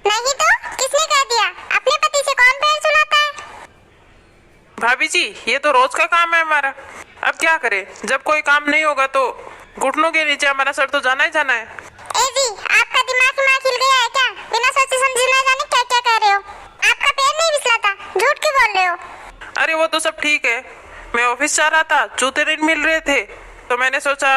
नहीं तो किसने कह दिया? अपने पति से कौन पैर सुलाता है? भाभी जी ये तो रोज का काम है हमारा। अब क्या करें, जब कोई काम नहीं होगा तो घुटनों के नीचे हमारा सर तो जाना ही जाना है। ए जी, आपका दिमाग हिल गया है क्या? बिना सोचे समझे ना जाने क्या क्या कह रहे हो। आपका पैर नहीं फिसलाता, झूठ क्यों बोल रहे हो? अरे वो तो सब ठीक है, मैं ऑफिस जा रहा था, जूते नहीं मिल रहे थे तो मैंने सोचा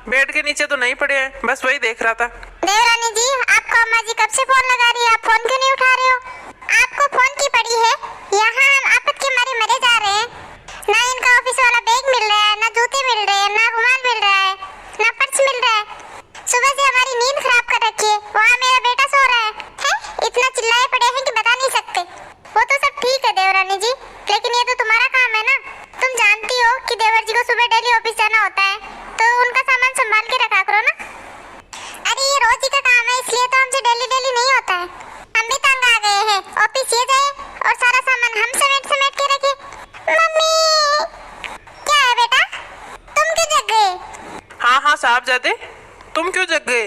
बेड के नीचे तो नहीं पड़े हैं, बस वही देख रहा था। देवरानी जी, आपको अम्मा जी कब से फोन लगा रही है, आप फोन क्यों नहीं उठा रहे हो? आपको फोन की पड़ी है? यहाँ हम आफत के मारे मरे जा रहे हैं। ना इनका ऑफिस वाला बैग मिल रहा है, ना जूते मिल रहे हैं, ना रुमाल मिल रहा है, ना पर्स मिल रहा है। सुबह से हमारी नींद खराब कर रखी है। वहाँ मेरा बेटा सो रहा है? इतना चिल्लाए पड़े हैं कि बता नहीं सकते। वो तो सब ठीक है देवरानी जी, लेकिन ये तो तुम्हारा काम है ना। तुम जानती हो कि देवर जी को सुबह डेली ऑफिस जाना होता है, तो उनका सामान संभाल के रखा करो ना। अरे ये रोज ही का काम है, इसलिए तो हमसे डेली डेली नहीं होता है। हम भी तंग आ गए हैं, ऑफिस ये जाए और सारा सामान हम समेट समेट के रखे। मम्मी क्या है बेटा, तुम क्यों जग गए? हाँ साहबजादे, तुम क्यों जग गए?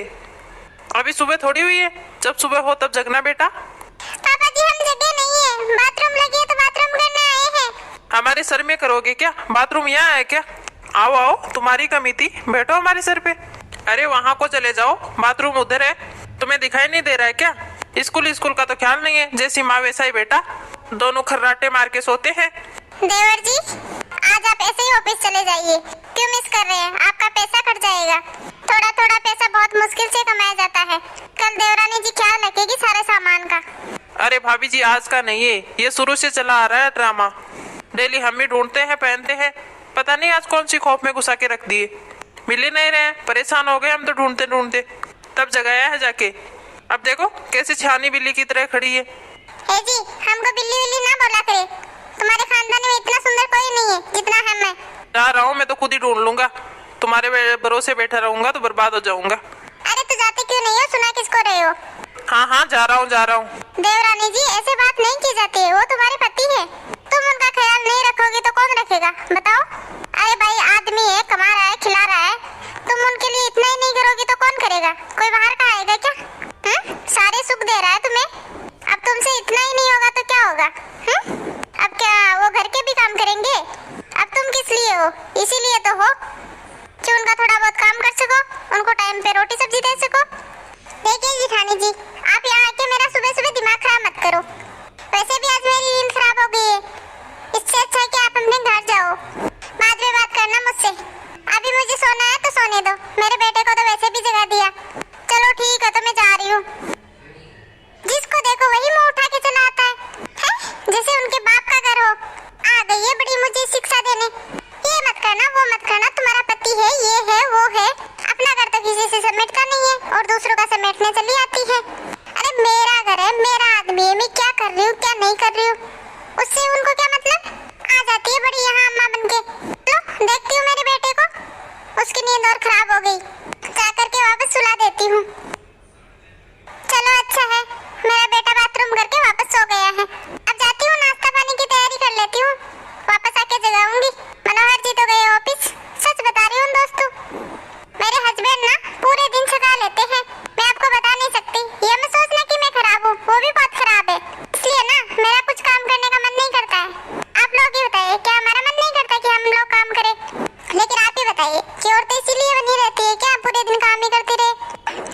अभी सुबह थोड़ी हुई है, जब सुबह हो तब जगना बेटा। पापा जी हम जगे नहीं है, बाथरूम लगी है तो बाथरूम करने आए हैं। हमारे सर में करोगे क्या? बाथरूम यहाँ है क्या? आओ आओ, तुम्हारी कमी थी, बैठो हमारे सर पे। अरे वहाँ को चले जाओ, बाथरूम उधर है, तुम्हें दिखाई नहीं दे रहा है क्या? स्कूल का तो ख्याल नहीं है, जैसी माँ वैसा ही बेटा, दोनों खर्राटे मार के सोते हैं। देवर जी आज आप ऐसे ही ऑफिस चले जाइए, क्यों मिस कर रहे हैं? आपका पैसा कट जाएगा। थोड़ा थोड़ा पैसा बहुत मुश्किल से कमाया जाता है। कल देवरानी जी ख्याल रखेगी सारे सामान का। अरे भाभी जी आज का नहीं है, ये शुरू से चला आ रहा है ड्रामा। डेली हम ही ढूंढते हैं, पहनते हैं, पता नहीं आज कौन सी खौफ में घुसा के रख दिए। मिल ही नहीं रहे, परेशान हो गए हम तो ढूंढते ढूंढते, तब जगाया है जाके। अब देखो कैसे छानी बिल्ली की तरह खड़ी है। ए जी हमको बिल्ली बिल्ली ना बोला करे, तुम्हारे खानदान में इतना सुंदर कोई नहीं है जितना है मैं। जा रहा हूँ मैं तो खुद ही ढूंढ लूंगा, तुम्हारे भरोसे बैठा रहूंगा तो बर्बाद हो जाऊंगा। अरे तो जाते क्यों नहीं हो, सुना किसको रहे हो? हाँ जा रहा हूँ। देवरानी जी ऐसे बात नहीं की जाती है, वो तुम्हारे पति है। तुम उनका ख्याल नहीं रखोगी तो कौन रखेगा बताओ? अरे भाई आदमी है, कमा रहा है, खिला रहा है, तुम उनके लिए इतना ही नहीं करोगी तो कौन करेगा? कोई बाहर का आएगा क्या? सारे सुख दे रहा है तुम्हें, अब तुमसे इतना ही नहीं होगा तो क्या होगा? अब क्या वो घर के भी काम करेंगे? अब तुम किस लिए हो? इसीलिए तो हो कि उनका थोड़ा बहुत काम कर सको, उनको टाइम पे रोटी सब्जी दे सको। देखिए जेठानी जी, आप यहाँ आके मेरा सुबह सुबह दिमाग खराब मत करो। वैसे भी आज मेरी नींद खराब हो गई है, इससे अच्छा है कि आप अपने घर जाओ, बाद में बात करना मुझसे। अभी मुझे सोना है तो सोने दो, मेरे बेटे को तो वैसे भी जगा दिया। चलो ठीक है तो मैं जा रही हूँ। जिसको देखो वही मुंह उठा के चला आता है, जैसे उनके बाप का घर हो। आ गई है बड़ी मुझे शिक्षा देने, ये मत करना वो मत करना, तुम्हारा पति है, ये है वो है। अपना घर तो किसी से समेटता नहीं है और दूसरों का समेटने चली आती है। अरे मेरा घर है, मेरा आदमी है, मैं क्या कर रही हूँ क्या नहीं कर रही हूँ उससे उनको क्या मतलब? आ जाती है बड़ी यहाँ अम्मा बनके। लो देखती हूँ मेरे बेटे को, उसकी नींद और खराब हो गई, जा करके वापस सुला देती हूँ। चलो अच्छा है मेरा बेटा बाथरूम करके वापस सो गया है। अब जाती हूँ, नाश्ता पानी की तैयारी कर लेती हूँ, वापस आके जगाऊंगी। मनोहर जी तो गए ऑफिस। सच बता रही हूँ दोस्तों, मेरे हस्बैंड ना पूरे दिन सगा लेते हैं, मैं आपको बता नहीं सकती। ये मत सोचना कि मैं खराब हूँ, वो भी बहुत खराब है, इसलिए ना मेरा कुछ काम करने का मन नहीं करता है। आप लोग ही बताइए, क्या हमारा मन नहीं करता कि हम लोग काम करें? लेकिन आप ही बताइए कि औरतें इसीलिए बनी रहती है क्या पूरे दिन काम ही करती रहे?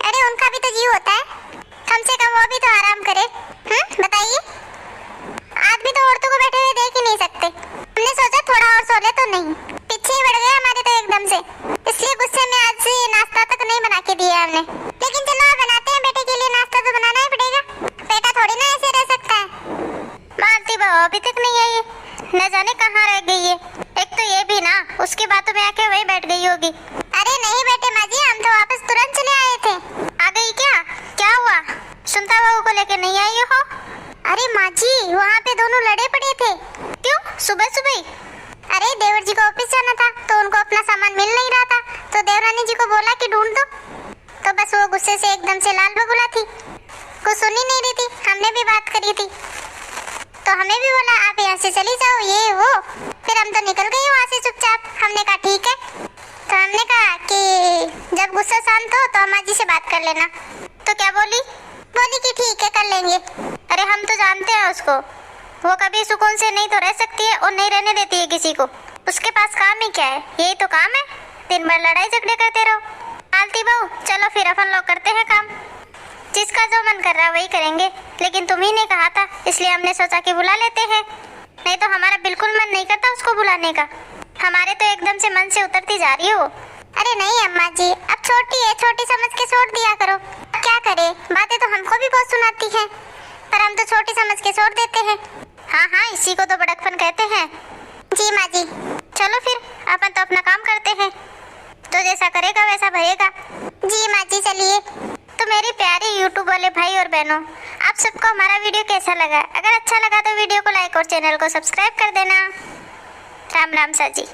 अरे उनका भी तो जीव होता है, कम से कम वो भी तो आराम करे। बताइए, आदमी तो औरतों को बैठे हुए देख ही नहीं सकते। हमने सोचा थोड़ा और सो ले तो नहीं, पीछे ही बढ़ गए हमारे तो एकदम से, इसलिए गुस्से में आज से नाश्ता तक नहीं बना के दिया हमने। लेकिन चलो बनाते हैं, बेटे के लिए नाश्ता तो बनाना ही पड़ेगा, बेटा थोड़ी ना ऐसे रह सकता है। मालती बहू अभी तक नहीं आई, न जाने कहाँ रह गई है। एक तो ये भी ना उसकी बातों में आके वही बैठ गई होगी। अरे नहीं बेटे माँ जी, हम तो वापस तुरंत चले आए थे। आ गई क्या हुआ? सुनता बहू को लेके नहीं आई हो? अरे माँ जी वहाँ पे दोनों लड़े पड़े थे। क्यों सुबह सुबह? अरे देवर जी को ऑफिस जाना था तो उनको अपना सामान मिल नहीं रहा था, तो देवरानी जी को बोला कि ढूंढ दो, तो बस वो गुस्से से एकदम से लाल बबूला थी, कुछ सुन ही नहीं रही थी। हमने भी बात करी थी तो हमें भी बोला आप यहाँ से चली जाओ ये वो, फिर हम तो निकल गए वहाँ से चुपचाप। हमने कहा ठीक है, तो हमने कहा कि जब गुस्सा शांत हो तो अम्मा जी से बात कर लेना। तो क्या बोली? बोली कि ठीक है कर लेंगे। अरे हम तो जानते हैं उसको, वो कभी सुकून से नहीं तो रह सकती है और नहीं रहने देती है किसी को। उसके पास काम ही क्या है, यही तो काम है, दिन भर लड़ाई झगड़े करते रहो। आलती बहू चलो फिर अपन लोग करते हैं काम, जिसका जो मन कर रहा है वही करेंगे। लेकिन तुम ही ने कहा था इसलिए हमने सोचा कि बुला लेते हैं, नहीं तो हमारा बिल्कुल मन नहीं करता उसको बुलाने का। हमारे तो एकदम से मन से उतरती जा रही हो। अरे नहीं अम्मा जी, अब छोटी है, छोटी समझ के छोड़ दिया करो। क्या करे, बातें तो हमको भी बहुत सुनाती हैं, पर हम तो छोटी समझ के छोड़ देते हैं। हाँ हाँ, इसी को तो बड़कपन कहते हैं। जी माँ जी। चलो फिर अपन तो अपना काम करते हैं, तो जैसा करेगा वैसा भरेगा। जी माँ जी चलिए। तो मेरी प्यारे यूट्यूब वाले भाई और बहनों, आप सबको हमारा वीडियो कैसा लगा? अगर अच्छा लगा तो वीडियो को लाइक और चैनल को सब्सक्राइब कर देना। राम राम सा जी।